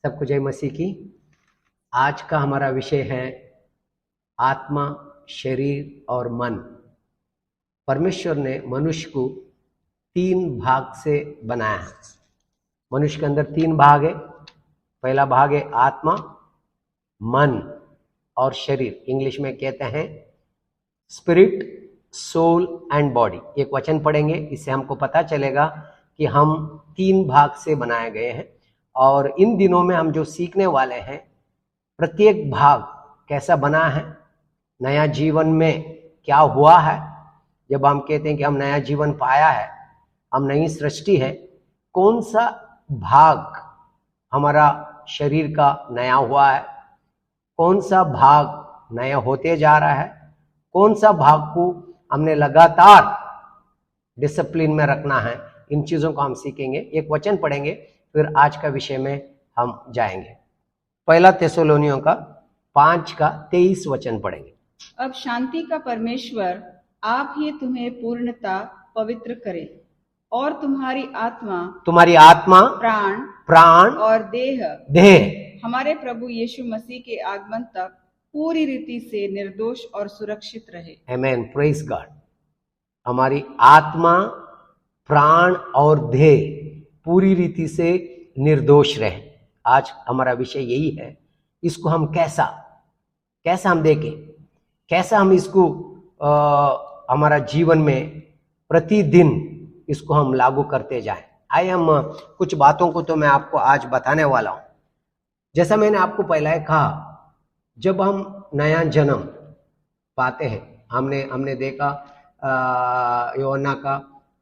सबको जय मसीह की। आज का हमारा विषय है आत्मा, शरीर और मन। परमेश्वर ने मनुष्य को 3 भाग से बनाया है। मनुष्य के अंदर 3 भाग है। पहला भाग है आत्मा, मन और शरीर। इंग्लिश में कहते हैं स्पिरिट, सोल एंड बॉडी। एक वचन पढ़ेंगे, इससे हमको पता चलेगा कि हम 3 भाग से बनाए गए हैं। और इन दिनों में हम जो सीखने वाले हैं, प्रत्येक भाग कैसा बना है, नया जीवन में क्या हुआ है। जब हम कहते हैं कि हम नया जीवन पाया है, हम नई सृष्टि है, कौन सा भाग हमारा शरीर का नया हुआ है, कौन सा भाग नया होते जा रहा है, कौन सा भाग को हमने लगातार डिसिप्लिन में रखना है, इन चीजों को हम सीखेंगे। एक वचन पढ़ेंगे, फिर आज का विषय में हम जाएंगे। पहला थिस्सलुनीयों का 5:23 वचन पढ़ेंगे। अब शांति का परमेश्वर आप ही तुम्हें पूर्णता पवित्र करे और तुम्हारी आत्मा, प्राण और देह हमारे प्रभु यीशु मसीह के आगमन तक पूरी रीति से निर्दोष और सुरक्षित रहे। आमेन, प्रेज गॉड। हमारी आत्मा, प्राण और देह पूरी रीति से निर्दोष रहे। आज हमारा विषय यही है। इसको हम कैसा हम देखें, कैसा हम इसको हमारा जीवन में प्रतिदिन इसको हम लागू करते जाएं। आइए हम कुछ बातों को तो मैं आपको आज बताने वाला हूं। जैसा मैंने आपको पहले कहा, जब हम नया जन्म पाते हैं, हमने देखा यूहन्ना का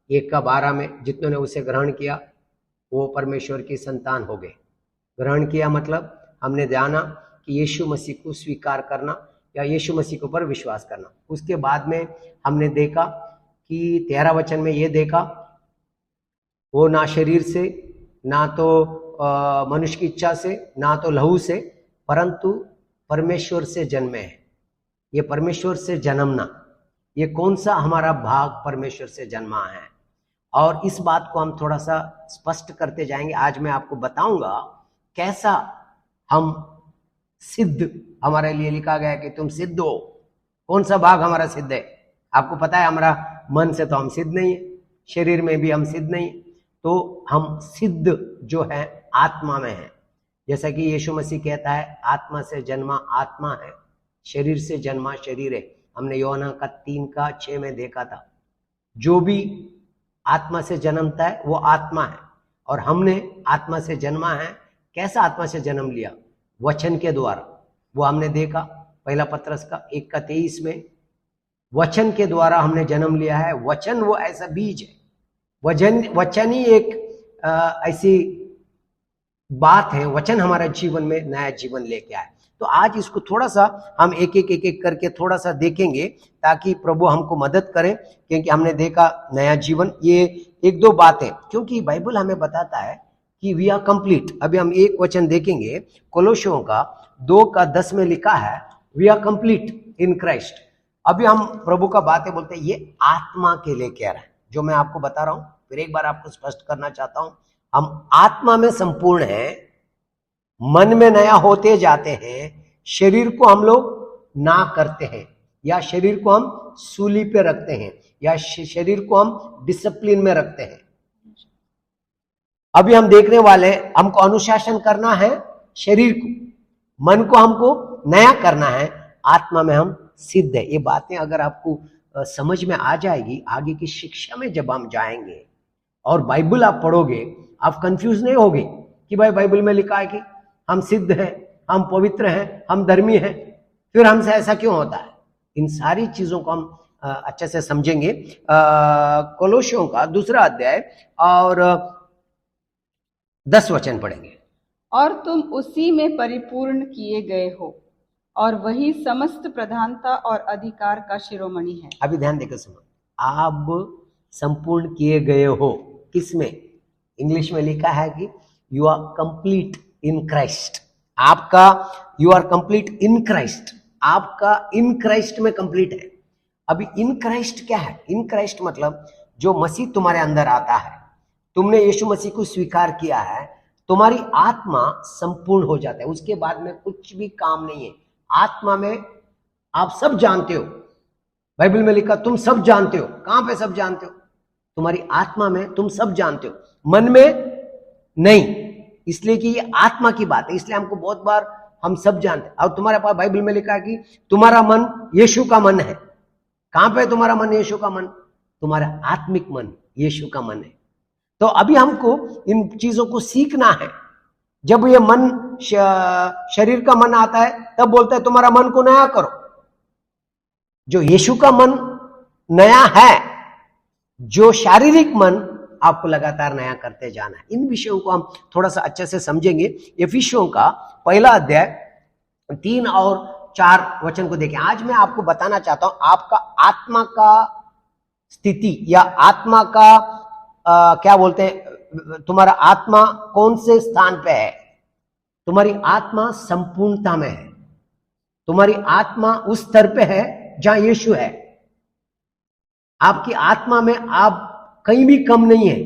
1:12 में जितनों ने उसे ग्रहण किया वो परमेश्वर की संतान हो गए। ग्रहण किया मतलब हमने जाना कि यीशु मसीह को स्वीकार करना या यीशु मसीह के ऊपर विश्वास करना। उसके बाद में हमने देखा कि 13 वचन में ये देखा, वो ना शरीर से, ना तो मनुष्य की इच्छा से, ना तो लहू से, परंतु परमेश्वर से जन्मे हैं। ये परमेश्वर से जन्मना, ये कौन सा हमारा भाग परमेश्वर से जन्मा है, और इस बात को हम थोड़ा सा स्पष्ट करते जाएंगे। आज मैं आपको बताऊंगा कैसा हम सिद्ध, हमारे लिए लिखा गया है कि तुम सिद्ध हो। कौन सा भाग हमारा सिद्ध है? आपको पता है, हमारा मन से तो हम सिद्ध नहीं है, शरीर में भी हम सिद्ध नहीं, तो हम सिद्ध जो है आत्मा में है। जैसा कि यीशु मसीह कहता है, आत्मा से जन्मा आत्मा है, शरीर से जन्मा शरीर है। हमने यूहन्ना का 3:6 में देखा था। जो भी आत्मा से जन्मता है वो आत्मा है, और हमने आत्मा से जन्मा है। कैसा आत्मा से जन्म लिया? वचन के द्वारा। वो हमने देखा पहला पत्रस का 1:23 में, वचन के द्वारा हमने जन्म लिया है। वचन वो ऐसा बीज है, वचन ही एक ऐसी बात है। वचन हमारा जीवन में नया जीवन लेके आए। तो आज इसको थोड़ा सा हम एक एक करके थोड़ा सा देखेंगे, ताकि प्रभु हमको मदद करें, क्योंकि हमने देखा नया जीवन, ये 1-2 बातें, क्योंकि बाइबल हमें बताता है कि वी आर कंप्लीट। अभी हम एक वचन देखेंगे, कोलोसियों का 2:10 में लिखा है, we are complete in Christ. अभी हम प्रभु का बातें बोलते हैं, ये आत्मा के लिए कह रहा है, जो मैं आपको बता रहा हूं। फिर एक बार आपको स्पष्ट करना चाहता हूं, हम आत्मा में संपूर्ण हैं, मन में नया होते जाते हैं, शरीर को हम लोग ना करते हैं, या शरीर को हम सूली पे रखते हैं, या शरीर को हम डिसिप्लिन में रखते हैं। अभी हम देखने वाले, हमको अनुशासन करना है शरीर को, मन को हमको नया करना है, आत्मा में हम सिद्ध है। ये बातें अगर आपको समझ में आ जाएगी, आगे की शिक्षा में जब हम जाएंगे और बाइबल आप पढ़ोगे, आप कंफ्यूज नहीं होगे कि भाई बाइबल में लिखा है कि हम सिद्ध हैं, हम पवित्र हैं, हम धर्मी हैं, फिर हमसे ऐसा क्यों होता है। इन सारी चीजों को हम अच्छे से समझेंगे। कोलोसियों का 2 अध्याय और 10 वचन पढ़ेंगे। और तुम उसी में परिपूर्ण किए गए हो, और वही समस्त प्रधानता और अधिकार का शिरोमणि है। अभी ध्यान देकर सुनो, आप संपूर्ण किए गए हो किसमें? इंग्लिश में लिखा है कि you are complete in Christ. आपका you are complete in Christ, आपका इन क्राइस्ट में कंप्लीट है। अभी इन क्राइस्ट क्या है? इन क्राइस्ट मतलब जो मसीह तुम्हारे अंदर आता है, तुमने यीशु मसीह को स्वीकार किया है, तुम्हारी आत्मा संपूर्ण हो जाता है, उसके बाद में कुछ भी काम नहीं है। आत्मा में आप सब जानते हो, बाइबल में लिखा तुम सब जानते हो। कहां पे सब जानते हो? तुम्हारी आत्मा में तुम सब जानते हो, मन में नहीं, इसलिए कि ये आत्मा की बात है, इसलिए हमको बहुत बार हम सब जानते हैं। और तुम्हारे पास बाइबल में लिखा है कि तुम्हारा मन यीशु का मन है। कहां पे तुम्हारा मन? यीशु का मन। तुम्हारा आत्मिक मन यीशु का मन है। तो अभी हमको इन चीजों को सीखना है। जब ये मन शरीर का मन आता है तब बोलता है तुम्हारा मन को नया करो। जो यीशु का मन नया है, जो शारीरिक मन आपको लगातार नया करते जाना है। इन विषयों को हम थोड़ा सा अच्छे से समझेंगे। इफिसियों का पहला अध्याय 3 और 4 वचन को देखें। आज मैं आपको बताना चाहता हूं आपका आत्मा का स्थिति या आत्मा का क्या बोलते हैं, तुम्हारा आत्मा कौन से स्थान पे है। तुम्हारी आत्मा संपूर्णता में है। तुम्हारी आत्मा उस स्तर पे है जहां यीशु है। आपकी आत्मा में आप कहीं भी कम नहीं है।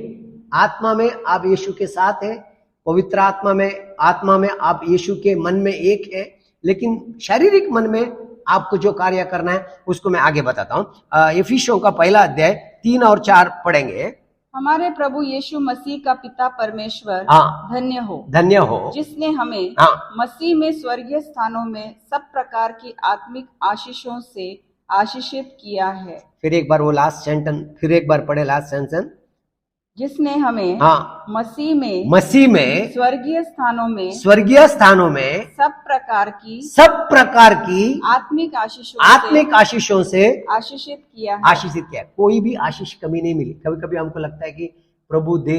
आत्मा में आप यीशु के साथ हैं, पवित्र आत्मा में आप यीशु के मन में एक है। लेकिन शारीरिक मन में आपको जो कार्य करना है उसको मैं आगे बताता हूं। इफिसियों का पहला अध्याय 3 और 4 पढ़ेंगे। हमारे प्रभु यीशु मसीह का पिता परमेश्वर धन्य हो, जिसने हमें मसीह में स्वर्गीय स्थानों में सब प्रकार की आत्मिक आशीषों से आशीषित किया है। फिर एक बार वो लास्ट सेंटेंस फिर एक बार पढ़े, लास्ट सेंटेंस। जिसने हमें मसीह में स्वर्गीय स्थानों में सब प्रकार की आत्मिक आशीषों से आशीषित किया। कोई भी आशीष कमी नहीं मिली। कभी कभी हमको लगता है कि प्रभु दे,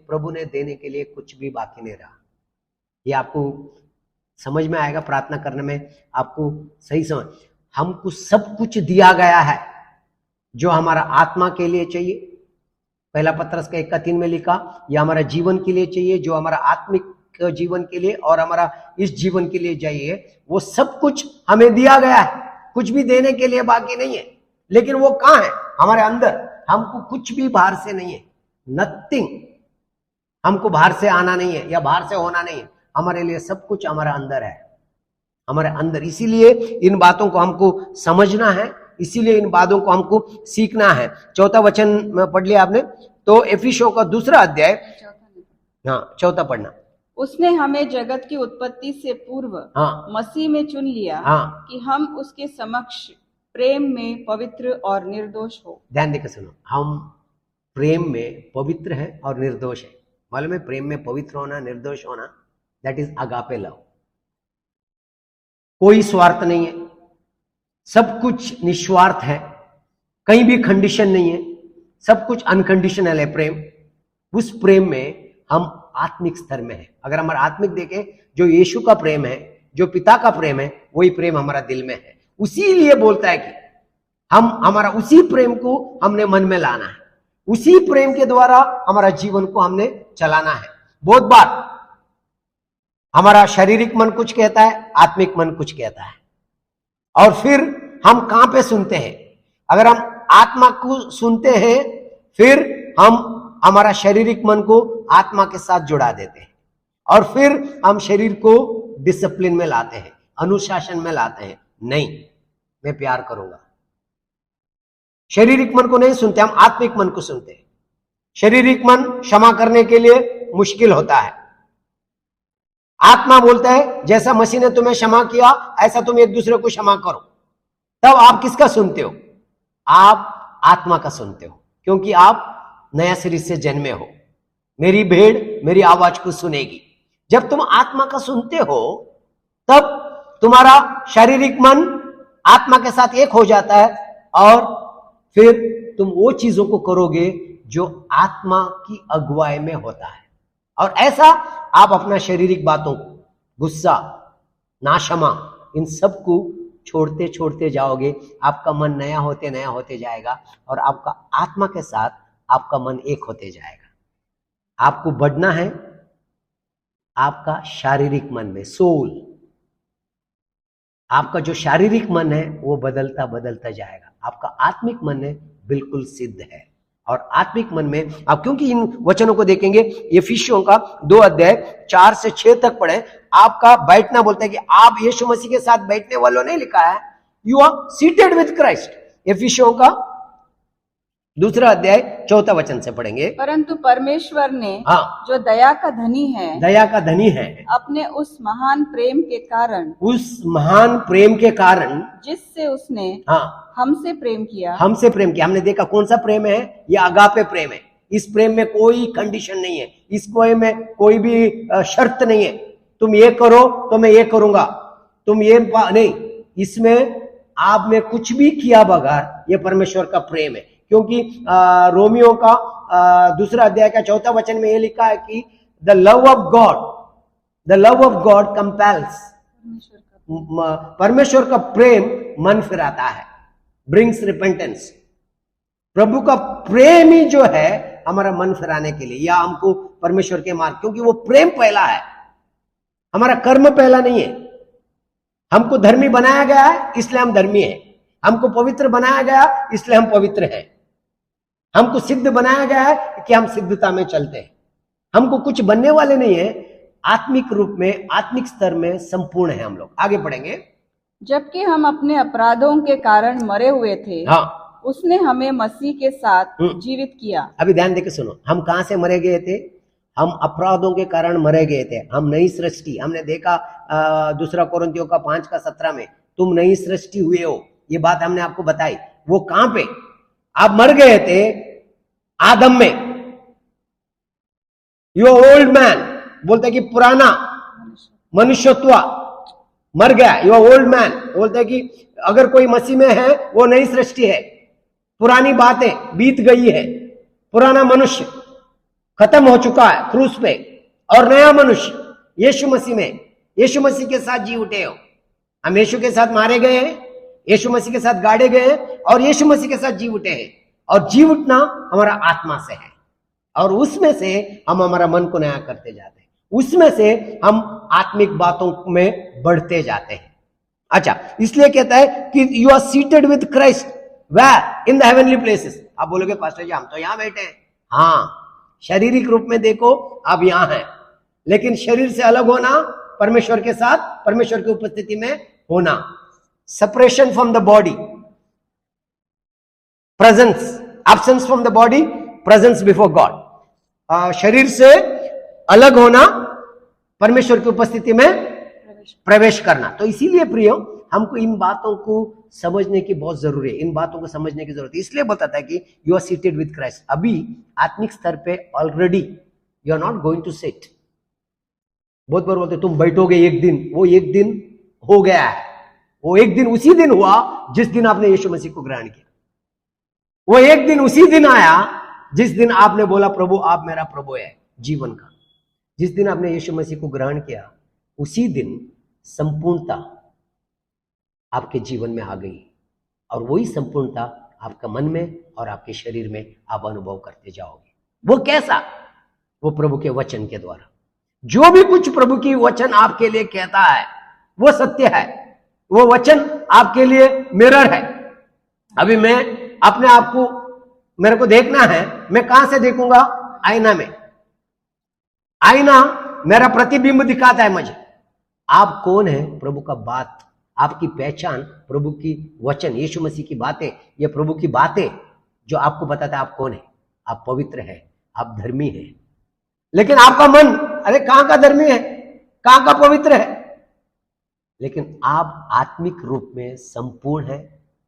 प्रभु ने देने के लिए कुछ भी बाकी नहीं रहा। ये आपको समझ में आएगा प्रार्थना करने में, आपको सही समझ। हमको सब कुछ दिया गया है जो हमारा आत्मा के लिए चाहिए। पहला पत्रस का 1:3 में लिखा, यह हमारा जीवन के लिए चाहिए, जो हमारा आत्मिक जीवन के लिए और हमारा इस जीवन के लिए चाहिए, वो सब कुछ हमें दिया गया है। कुछ भी देने के लिए बाकी नहीं है। लेकिन वो कहां है? हमारे अंदर। हमको कुछ भी बाहर से नहीं है, नथिंग। हमको बाहर से आना नहीं है या बाहर से होना नहीं है। हमारे लिए सब कुछ हमारा अंदर है, हमारे अंदर। इसीलिए इन बातों को हमको समझना है, इसीलिए इन बातों को हमको सीखना है। 4 वचन में पढ़ लिया आपने, तो इफिसियों का 2 अध्याय 4 पढ़ना। उसने हमें जगत की उत्पत्ति से पूर्व मसीह में चुन लिया कि हम उसके समक्ष प्रेम में पवित्र और निर्दोष हो। ध्यान देकर सुनो, हम प्रेम में पवित्र है और निर्दोष है। मालूम है प्रेम में पवित्र होना, निर्दोष होना, दैट इज अगापे लव। कोई स्वार्थ नहीं है, सब कुछ निस्वार्थ है, कहीं भी कंडीशन नहीं है, सब कुछ अनकंडीशनल है प्रेम। उस प्रेम में हम आत्मिक स्तर में है। अगर हमारा आत्मिक देखें, जो यीशु का प्रेम है, जो पिता का प्रेम है, वही प्रेम हमारा दिल में है। उसी लिए बोलता है कि हमारा उसी प्रेम को हमने मन में लाना है, उसी प्रेम के द्वारा हमारा जीवन को हमने चलाना है। बहुत बार हमारा शारीरिक मन कुछ कहता है, आत्मिक मन कुछ कहता है, और फिर हम कहां पे सुनते हैं? अगर हम आत्मा को सुनते हैं, फिर हम हमारा शारीरिक मन को आत्मा के साथ जुड़ा देते हैं, और फिर हम शरीर को डिसिप्लिन में लाते हैं, अनुशासन में लाते हैं। नहीं, मैं प्यार करूंगा। शारीरिक मन को नहीं सुनते, हम आत्मिक मन को सुनते हैं। शारीरिक मन क्षमा करने के लिए मुश्किल होता है। आत्मा बोलता है जैसा मसीह ने तुम्हें क्षमा किया ऐसा तुम एक दूसरे को क्षमा करो। तब आप किसका सुनते हो? आप आत्मा का सुनते हो, क्योंकि आप नया शरीर से जन्मे हो। मेरी भेड़ मेरी आवाज को सुनेगी। जब तुम आत्मा का सुनते हो तब तुम्हारा शारीरिक मन आत्मा के साथ एक हो जाता है, और फिर तुम वो चीजों को करोगे जो आत्मा की अगुवाई में होता है। और ऐसा आप अपना शारीरिक बातों को, गुस्सा, नाक्षमा, इन सब को छोड़ते छोड़ते जाओगे। आपका मन नया होते जाएगा, और आपका आत्मा के साथ आपका मन एक होते जाएगा। आपको बढ़ना है आपका शारीरिक मन में, सोल। आपका जो शारीरिक मन है वो बदलता बदलता जाएगा। आपका आत्मिक मन है बिल्कुल सिद्ध है, और आत्मिक मन में आप क्योंकि इन वचनों को देखेंगे, इफिसियों का 2 अध्याय 4 से 6 तक पढ़े, आपका बैठना बोलता है कि आप यीशु मसीह के साथ बैठने वालों नहीं लिखा है, you are seated with Christ. इफिसियों का 2 अध्याय 4 वचन से पढ़ेंगे। परंतु परमेश्वर ने जो दया का धनी है, अपने उस महान प्रेम के कारण जिससे उसने हमसे प्रेम किया। हमने देखा कौन सा प्रेम है, ये अगापे प्रेम है। इस प्रेम में कोई कंडीशन नहीं है, इस प्रेम में कोई भी शर्त नहीं है, तुम ये करो तो मैं ये करूंगा, तुम ये नहीं, इसमें आप में कुछ भी किया बगैर ये परमेश्वर का प्रेम है। क्योंकि रोमियो का 2 अध्याय का 4 वचन में ये लिखा है कि the love of God compels, परमेश्वर का प्रेम मन फिराता है, ब्रिंग्स रिपेंटेंस। प्रभु का प्रेम ही जो है हमारा मन फिराने के लिए, या हमको परमेश्वर के मार्ग, क्योंकि वो प्रेम पहला है, हमारा कर्म पहला नहीं है। हमको धर्मी बनाया गया है इसलिए हम धर्मी हैं, हमको पवित्र बनाया गया इसलिए हम पवित्र हैं, हमको सिद्ध बनाया गया है कि हम सिद्धता में चलते हैं। हमको कुछ बनने वाले नहीं है, आत्मिक रूप में, आत्मिक स्तर में संपूर्ण है हम लोग। आगे पढ़ेंगे। जबकि हम अपने अपराधों के कारण मरे हुए थे, उसने हमें मसीह के साथ जीवित किया। अभी ध्यान देके सुनो, हम कहां से मरे गए थे? हम अपराधों के कारण मरे गए थे। हम नई सृष्टि, हमने देखा 2 कोरिन्थियों का 5:17 में, तुम नई सृष्टि हुए हो, ये बात हमने आपको बताई। वो कहां पे? आप मर गए थे आदम में, योर ओल्ड मैन, बोलते कि पुराना मनुष्यत्व मर गया, योर ओल्ड मैन। बोलते कि अगर कोई मसीह में है वो नई सृष्टि है, पुरानी बातें बीत गई है, पुराना मनुष्य खत्म हो चुका है क्रूस पे, और नया मनुष्य यीशु मसीह में, यीशु मसीह के साथ जी उठे हो। हम यीशु के साथ मारे गए हैं, यीशु मसीह के साथ गाड़े गए हैं, और यीशु मसीह के साथ जी उठे हैं। और जी उठना हमारा आत्मा से है, और उसमें से हम हमारा मन को नया करते जाते हैं, उसमें से हम आत्मिक बातों में बढ़ते जाते हैं। अच्छा, इसलिए कहता है कि you are seated with Christ where in the heavenly places. आप बोलोगे पास्टर जी हम तो यहां बैठे हैं। हाँ, शारीरिक रूप में देखो आप यहां हैं, लेकिन शरीर से अलग होना, परमेश्वर के साथ, परमेश्वर की उपस्थिति में होना, separation from the body, presence, absence from the body, presence before God. शरीर से अलग होना, परमेश्वर की उपस्थिति में प्रवेश करना। तो इसीलिए प्रियो, हमको इन बातों को समझने की बहुत जरूरी है, इन बातों को समझने की जरूरत है। इसलिए बताता है कि you are seated with Christ. अभी आत्मिक स्तर पे already you are not going to sit. बहुत बार बोलते तुम बैठोगे एक दिन, वो एक दिन हो गया है, वो एक दिन उसी दिन हुआ जिस दिन आपने यीशु मसीह को ग्रहण किया। वो एक दिन उसी दिन आया जिस दिन आपने बोला प्रभु आप मेरा प्रभु है जीवन का। जिस दिन आपने यीशु मसीह को ग्रहण किया, उसी दिन संपूर्णता आपके जीवन में आ गई, और वही संपूर्णता आपका मन में और आपके शरीर में आप अनुभव करते जाओगे। वो कैसा? वो प्रभु के वचन के द्वारा। जो भी कुछ प्रभु की वचन आपके लिए कहता है वो सत्य है, वो वचन आपके लिए मिरर है। अभी मैं अपने आप को, मेरे को देखना है, मैं कहां से देखूंगा? आईना में। आईना मेरा प्रतिबिंब दिखाता है मुझे। आप कौन है? प्रभु का बात, आपकी पहचान प्रभु की वचन, यीशु मसीह की बातें, ये प्रभु की बातें जो आपको बताता है आप कौन है। आप पवित्र है, आप धर्मी है। लेकिन आपका मन, अरे कहां का धर्मी है, कहां का पवित्र है? लेकिन आप आत्मिक रूप में संपूर्ण है,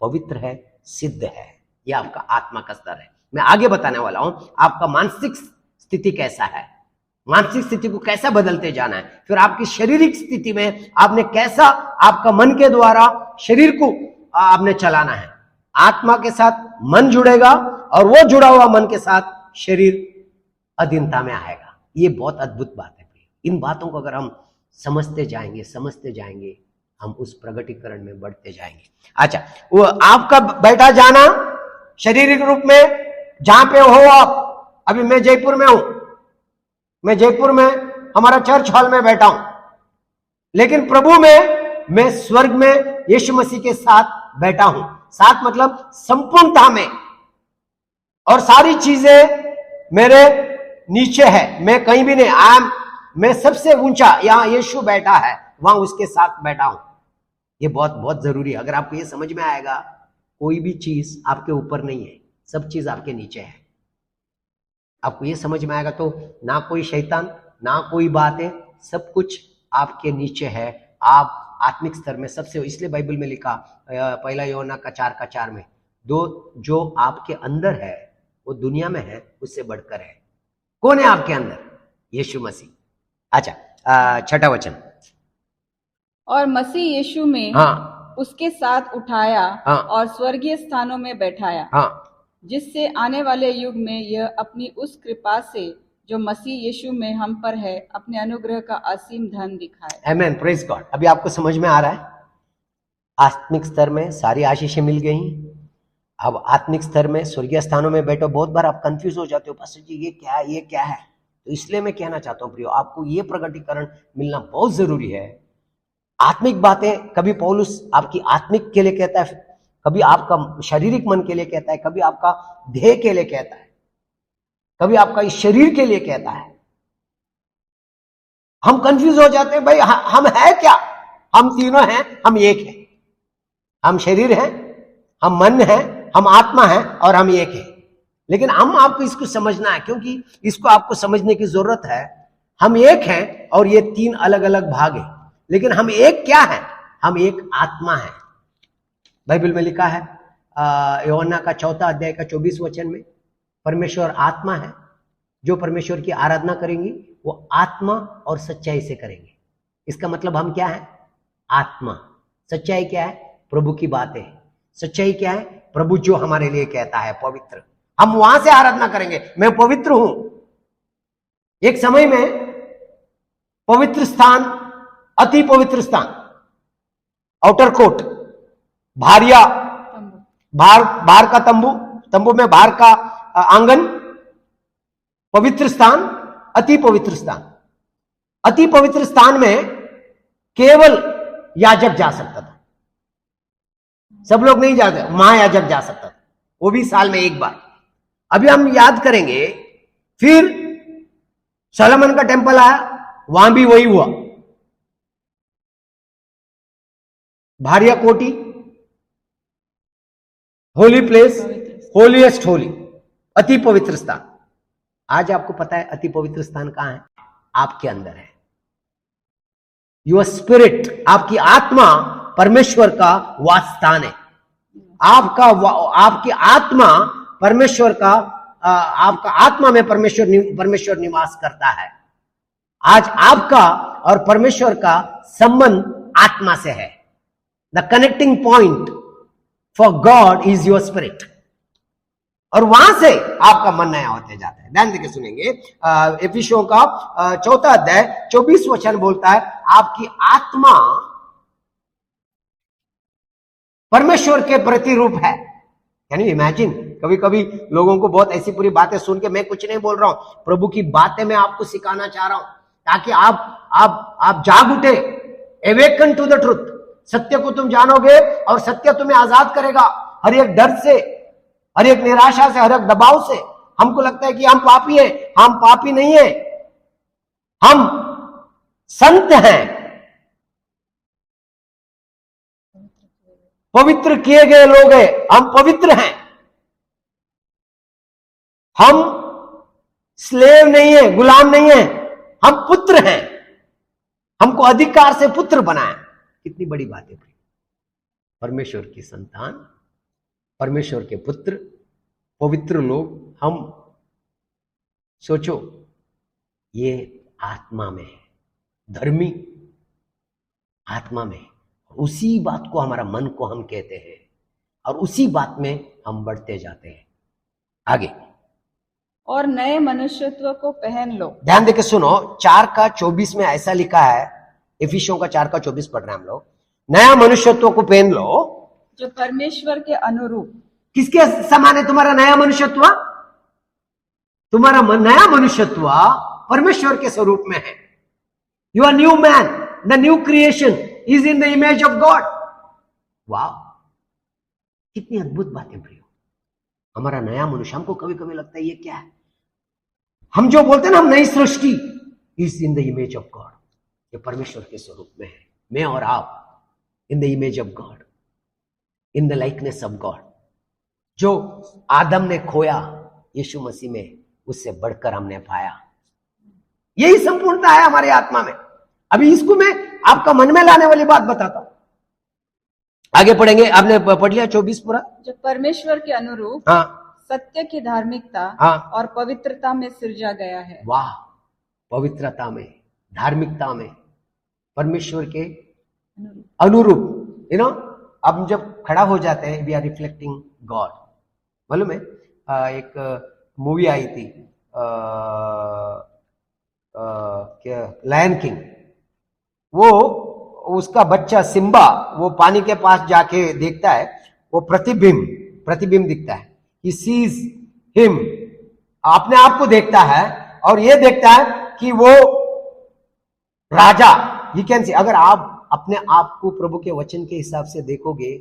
पवित्र है, सिद्ध है। यह आपका आत्मा का स्तर है। मैं आगे बताने वाला हूं आपका मानसिक स्थिति कैसा है, मानसिक स्थिति को कैसा बदलते जाना है, फिर आपकी शारीरिक स्थिति में आपने कैसा आपका मन के द्वारा शरीर को आपने चलाना है। आत्मा के साथ मन जुड़ेगा और वो जुड़ा हुआ मन के साथ शरीर अधीनता में आएगा। ये बहुत अद्भुत बात है। इन बातों को अगर हम समझते जाएंगे हम उस प्रगटीकरण में बढ़ते जाएंगे। अच्छा, वो आपका बैठा जाना शारीरिक रूप में जहां पे हो आप, अभी मैं जयपुर में हूं, मैं जयपुर में हमारा चर्च हॉल में बैठा हूं, लेकिन प्रभु में मैं स्वर्ग में यीशु मसीह के साथ बैठा हूं। साथ मतलब संपूर्णता में, और सारी चीजें मेरे नीचे है, मैं कहीं भी नहीं, मैं सबसे ऊंचा, यहां यीशु बैठा है, वहां उसके साथ बैठा हूं। ये बहुत बहुत जरूरी है। अगर आपको ये समझ में आएगा, कोई भी चीज आपके ऊपर नहीं है, सब चीज आपके नीचे है। आपको ये समझ में आएगा तो ना कोई शैतान, ना कोई बात है, सब कुछ आपके नीचे है। आप आत्मिक स्तर में सबसे, इसलिए बाइबल में लिखा पहला यूहन्ना का 4:4 में, जो आपके अंदर है वो दुनिया में है उससे बढ़कर है। कौन है आपके अंदर? यीशु मसीह। अच्छा, छठा वचन। और मसीह यीशु में उसके साथ उठाया और स्वर्गीय स्थानों में बैठाया, जिससे आने वाले युग में यह अपनी उस कृपा से जो मसीह यीशु में हम पर है, अपने अनुग्रह का असीम धन दिखाए। आमेन, प्रेज गॉड। अभी आपको समझ में आ रहा है? आत्मिक स्तर में सारी आशीषें मिल गई। अब आत्मिक स्तर में स्वर्गीय स्थानों में बैठो। बहुत बार आप कंफ्यूज हो जाते हो, पास्टर जी ये क्या है, ये क्या है? तो इसलिए मैं कहना चाहता हूं प्रियो, आपको ये प्रकटीकरण मिलना बहुत जरूरी है। आत्मिक बातें कभी पौलुस आपकी आत्मिक के लिए कहता है, कभी आपका शारीरिक मन के लिए कहता है, कभी आपका देह के लिए कहता है, कभी आपका इस शरीर के लिए कहता है। हम कंफ्यूज हो जाते हैं, भाई हम है क्या? हम तीनों हैं, हम एक हैं। हम शरीर हैं, हम मन है, हम आत्मा है और हम एक है। लेकिन हम आपको इसको समझना है, क्योंकि इसको आपको समझने की जरूरत है। हम एक हैं और ये तीन अलग अलग भाग है, लेकिन हम एक क्या है? हम एक आत्मा है। बाइबल में लिखा है यूहन्ना का 4 अध्याय का 24 वचन में, परमेश्वर आत्मा है, जो परमेश्वर की आराधना करेंगी वो आत्मा और सच्चाई से करेंगे। इसका मतलब हम क्या है? आत्मा। सच्चाई क्या है? प्रभु की बातें। सच्चाई क्या है? प्रभु जो हमारे लिए कहता है, पवित्र। हम वहां से आराधना करेंगे, मैं पवित्र हूं। एक समय में पवित्र स्थान, अति पवित्र स्थान, आउटर कोर्ट, भारिया, बाहर का तंबू में बाहर का आंगन, पवित्र स्थान, अति पवित्र स्थान। अति पवित्र स्थान में केवल याजक जा सकता था, सब लोग नहीं जाते। महायाजक जा सकता था, वो भी साल में एक बार। अभी हम याद करेंगे, फिर सोलोमन का टेंपल आया, वहां भी वही हुआ। भारिया कोटी, होली प्लेस, होलीएस्ट होली, अति पवित्र स्थान। आज आपको पता है अति पवित्र स्थान कहां है? आपके अंदर है। योर स्पिरिट, आपकी आत्मा परमेश्वर का वास स्थान है। आपकी आत्मा परमेश्वर का, आपका आत्मा में परमेश्वर निवास करता है। आज आपका और परमेश्वर का संबंध आत्मा से है। The connecting point for God is your spirit, और वहां से आपका मन नया होते जाता है। ध्यान देके सुनेंगे, एफिसियों का 4 अध्याय 24 वचन बोलता है, आपकी आत्मा परमेश्वर के प्रतिरूप है। यानी इमेजिन, कभी कभी लोगों को बहुत ऐसी पूरी बातें सुन के, मैं कुछ नहीं बोल रहा हूं, प्रभु की बातें मैं आपको सिखाना चाह रहा हूं, ताकि आप जाग उठे। Awaken to the truth. सत्य को तुम जानोगे और सत्य तुम्हें आजाद करेगा हर एक डर से, हर एक निराशा से, हर एक दबाव से। हमको लगता है कि हम पापी हैं, हम पापी नहीं हैं, हम संत हैं, पवित्र किए गए लोग हैं, हम पवित्र हैं। हम स्लेव नहीं है, गुलाम नहीं है, हम पुत्र हैं। हमको अधिकार से पुत्र बनाया। कितनी बड़ी बात है। परमेश्वर की संतान, परमेश्वर के पुत्र, पवित्र लोग हम। सोचो, ये आत्मा में है, धर्मी आत्मा में। उसी बात को हमारा मन को हम कहते हैं और उसी बात में हम बढ़ते जाते हैं आगे। और नए मनुष्यत्व को पहन लो। ध्यान देके सुनो, 4:24 में ऐसा लिखा है, एफिसियों का 4:24 पढ़ रहे हैं हम लोग। नया मनुष्यत्व को पहन लो जो परमेश्वर के अनुरूप। किसके समान है तुम्हारा नया मनुष्यत्व? तुम्हारा नया मनुष्यत्व परमेश्वर के स्वरूप में है। You are new man, the new creation is in the image of God. वाह, कितनी अद्भुत बातें प्रियो। हमारा नया मनुष्य, हमको कभी कभी लगता है ये क्या है, हम जो बोलते हैं ना हम नई सृष्टि, is in the image of God, ये परमेश्वर के स्वरूप में है, मैं और आप in the image of God, in the likeness of God. जो आदम ने खोया यीशु मसीह में उससे बढ़कर हमने पाया, यही संपूर्णता है हमारी आत्मा में। अभी इसको मैं आपका मन में लाने वाली बात बताता हूं, आगे पढ़ेंगे। आपने पढ़ लिया 24 पूरा, जो परमेश्वर के अनुरूप सत्य की धार्मिकता और पवित्रता में सृजा गया है। वाह, पवित्रता में, धार्मिकता में, परमेश्वर के अनुरूप, यू नो। अब जब खड़ा हो जाते हैं, वी आर रिफ्लेक्टिंग गॉड। मालूम है एक मूवी आई थी क्या, लायन किंग, वो उसका बच्चा सिम्बा वो पानी के पास जाके देखता है, वो प्रतिबिंब दिखता है, he sees him, अपने आप को देखता है और ये देखता है कि वो राजा, you can see, अगर आप अपने आप को प्रभु के वचन के हिसाब से देखोगे,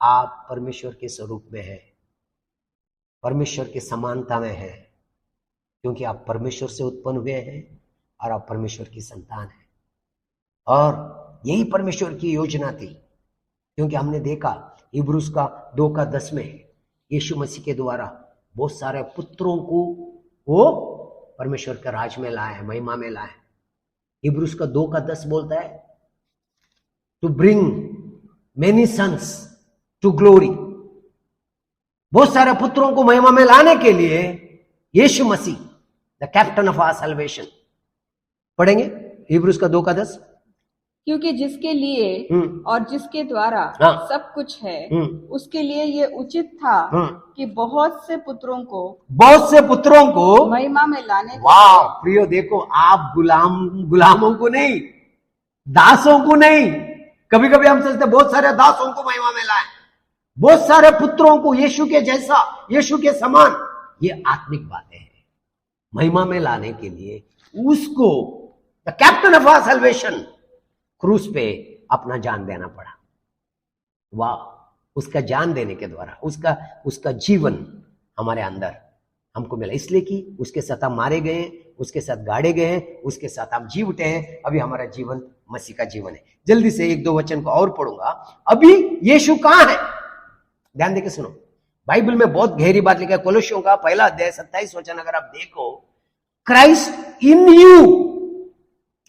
आप परमेश्वर के स्वरूप में हैं, परमेश्वर की समानता में हैं, क्योंकि आप परमेश्वर से उत्पन्न हुए हैं और आप परमेश्वर की संतान हैं। और यही परमेश्वर की योजना थी, क्योंकि हमने देखा इब्रूस का 2:10 में यीशु मसीह के द्वारा बहुत सारे पुत्रों को वो परमेश्वर के राज में लाए, महिमा में लाए। इब्रूस का 2:10 बोलता है to bring many sons to glory, बहुत सारे पुत्रों को महिमा में लाने के लिए यीशु मसीह the captain of our salvation. पढ़ेंगे इब्रूस का 2:10, क्योंकि जिसके लिए और जिसके द्वारा सब कुछ है, उसके लिए ये उचित था कि बहुत से पुत्रों को महिमा में लाने। वाह प्रियो, देखो आप गुलामों को नहीं, दासों को नहीं, कभी कभी हम सोचते बहुत सारे दासों को महिमा में लाए, बहुत सारे पुत्रों को यीशु के जैसा, यीशु के समान, ये आत्मिक बातें हैं। महिमा में लाने के लिए उसको the captain of our salvation क्रूस पे अपना जान देना पड़ा। वाह, उसका जान देने के द्वारा उसका जीवन हमारे अंदर हमको मिला, इसलिए कि उसके साथ हम मारे गए, उसके साथ गाड़े गए हैं, उसके साथ हम जी उठे हैं। अभी हमारा जीवन मसीह का जीवन है। जल्दी से 1-2 वचन को और पढ़ूंगा। अभी यीशु कहां है, ध्यान देके सुनो, बाइबल में बहुत गहरी बात लिखा है। कोलोसियों का 1 अध्याय 27 वचन अगर आप देखो, क्राइस्ट इन यू।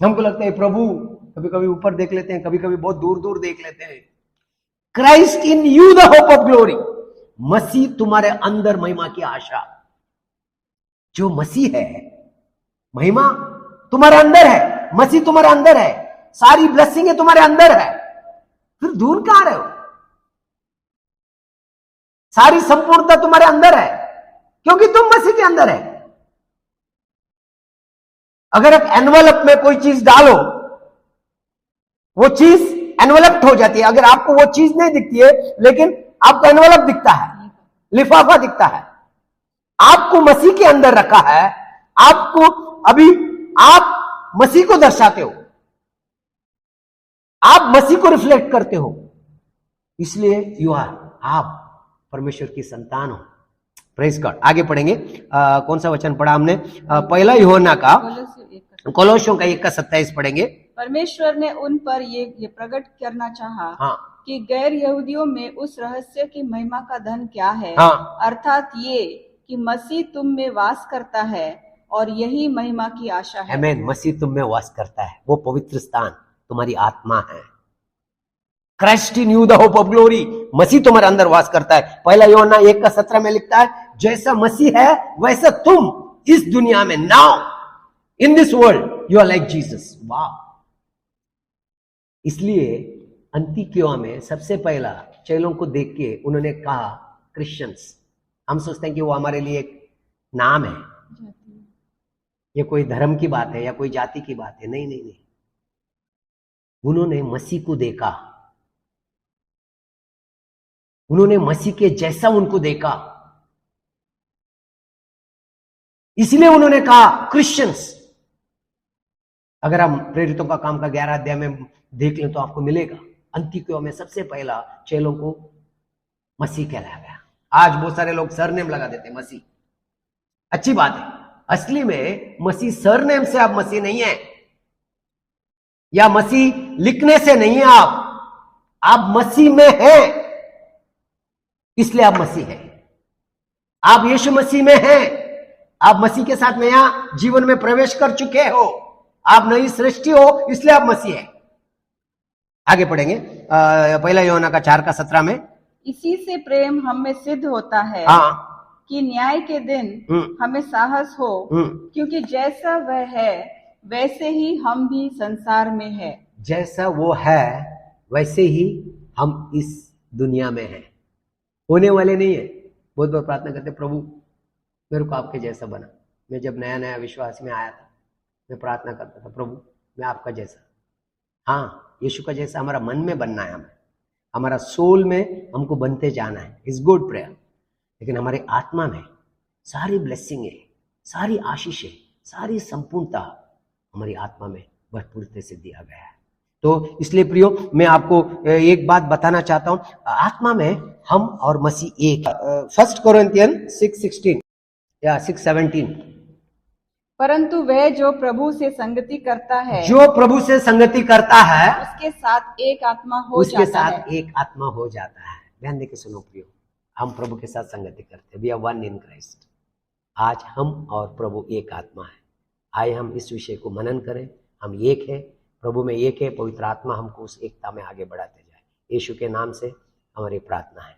हमको लगता है प्रभु कभी कभी ऊपर देख लेते हैं, कभी कभी बहुत दूर दूर देख लेते हैं। Christ in you the hope of glory, मसीह तुम्हारे अंदर महिमा की आशा। जो मसीह है, महिमा तुम्हारे अंदर है, मसीह तुम्हारे अंदर है, सारी ब्लेसिंग तुम्हारे अंदर है, फिर दूर कहां रहे हो? सारी संपूर्णता तुम्हारे अंदर है, क्योंकि तुम मसीह के अंदर है। अगर एक एनवलप में कोई चीज डालो, वो चीज एनवलप्ड हो जाती है। अगर आपको वो चीज नहीं दिखती है, लेकिन आपको एनवलप दिखता है, लिफाफा दिखता है, आपको मसीह के अंदर रखा है, आपको अभी आप मसीह को दर्शाते हो, आप मसीह को रिफ्लेक्ट करते हो, इसलिए आप परमेश्वर की संतान हो। Praise God. आगे पढ़ेंगे। कौन सा वचन पढ़ा हमने? 1 यूहन्ना का, कोलोसियों का 1:27 पढ़ेंगे। परमेश्वर ने उन पर ये प्रकट करना चाहा कि गैर यहूदियों में उस रहस्य की महिमा का धन क्या है, अर्थात ये कि मसीह तुम में वास करता है, और यही महिमा की आशा है। आमीन। मसीह तुम में वास करता है, वो पवित्र स्थान तुम्हारी आत्मा है। Christ in you the hope of glory, मसीह तुम्हारे अंदर वास करता है। 1 यूहन्ना 1:17 में लिखता है, जैसा मसीह है वैसा तुम इस दुनिया में, now in this world you are like Jesus. वाह, इसलिए अंतियोकिया में सबसे पहला चेलों को देख के उन्होंने कहा क्रिश्चियंस। हम सोचते हैं कि वो हमारे लिए एक नाम है, ये कोई धर्म की बात है या कोई जाति की बात है। नहीं नहीं नहीं, उन्होंने मसीह को देखा, उन्होंने मसीह के जैसा उनको देखा, इसलिए उन्होंने कहा क्रिश्चियंस। अगर हम प्रेरितों का काम का 11 अध्याय में देख लें तो आपको मिलेगा, अंतियोकिया में सबसे पहला चेलों को मसीह कहलाया गया। आज बहुत सारे लोग सरनेम लगा देते हैं मसीह, अच्छी बात है। असली में मसीह सरनेम से आप मसीह नहीं है, या मसीह लिखने से नहीं है। आप मसीह में हैं, इसलिए आप मसीह हैं। आप यीशु मसीह में हैं, आप मसीह के साथ नया जीवन में प्रवेश कर चुके हो, आप नई सृष्टि हो, इसलिए आप मसीह हैं। आगे पढ़ेंगे पहला यूहन्ना का 4:17 में, इसी से प्रेम हम में सिद्ध होता है कि न्याय के दिन हमें साहस हो, क्योंकि जैसा वह है वैसे ही हम भी संसार में है। जैसा वो है वैसे ही हम इस दुनिया में हैं, होने वाले नहीं है। बहुत बार प्रार्थना करते, प्रभु मेरे को आपके जैसा बना। मैं जब नया नया विश्वास में आया था, मैं प्रार्थना करता था, प्रभु मैं आपका जैसा, हाँ यीशु का जैसा हमारा मन में बनना है, हमारा सोल में हमको बनते जाना है। Is good prayer. लेकिन हमारे आत्मा में सारी ब्लेसिंग है, सारी आशीष है, सारी संपूर्णता हमारी आत्मा में भरपूरता से दिया गया है। तो इसलिए प्रियो, मैं आपको एक बात बताना चाहता हूं, आत्मा में हम और मसीह एक। 1 कोरिन्थियन 6:16 या 6:17, परंतु वह जो प्रभु से संगति करता है, जो प्रभु से संगति करता है, उसके साथ एक आत्मा हो जाता है। उसके साथ एक आत्मा हो जाता है। ध्यान देके सुनो प्रियो, हम प्रभु के साथ संगति करते हैं। We are one in Christ. आज हम और प्रभु एक आत्मा है। आइए हम इस विषय को मनन करें। हम एक है, प्रभु में एक है। पवित्र आत्मा हमको उस एकता में आगे बढ़ाते जाए। यीशु के नाम से हमारी प्रार्थना है।